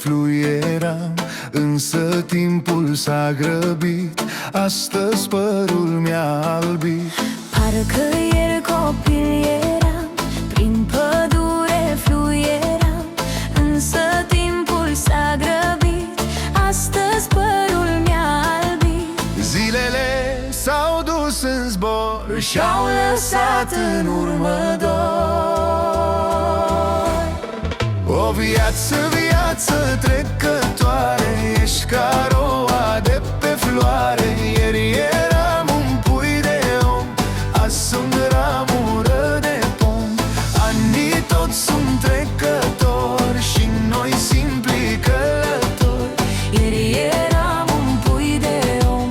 fluieram, însă timpul s-a grăbit, astăzi părul mi-a albit. Parcă ieri copil eram, prin pădure fluieram, însă timpul s-a grăbit, astăzi părul mi-a albit. Zilele s-au dus în zbor și-au lăsat în urmă dor. O viață trecătoare, ești ca roa de pe floare. Ieri eram un pui de om, azi sunt ramură de pom. Anii tot sunt trecători și noi simpli călători. Ieri eram un pui de om,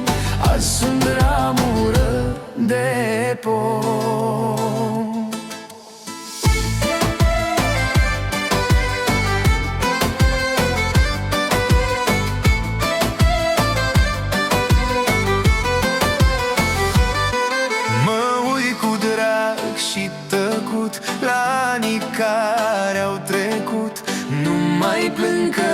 azi sunt ramură de pom. Și tăcut la anii care au trecut. Nu mai plâng că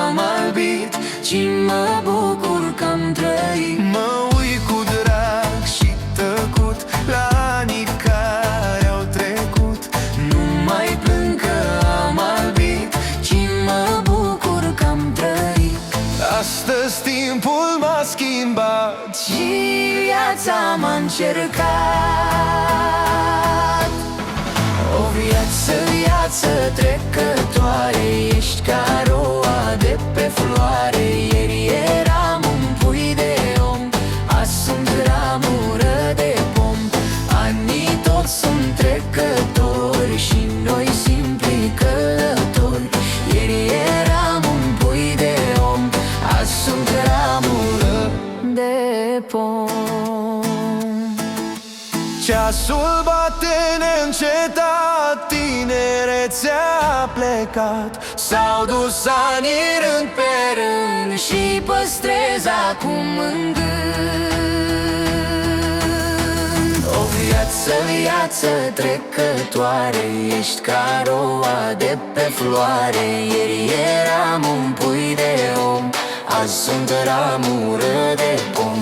am albit, ci mă bucur că am trăit. Mă uit cu drag și tăcut la anii care au trecut. Nu mai plâng că am albit, ci mă bucur că am trăit. Astăzi timpul m-a schimbat și viața m-a încercat. O viață trecătoare, ești ca roa de pe floare. Ieri eram un pui de om, azi sunt ramură de pom. Anii tot sunt trecători și noi simpli călători. Ieri eram un pui de om, azi sunt ramură de pom. Ceasul bate neîncetat, tinerețea a plecat. S-au dus anii rând pe rând și păstrez acum în gând. O viață trecătoare, ești ca roa de pe floare. Ieri eram un pui de om, azi sunt ramură de pom.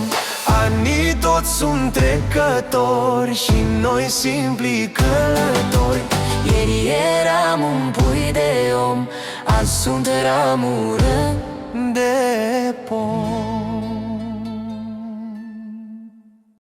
Anii tot sunt trecători și noi simpli călători. Ieri eram un pui de om, azi sunt ramură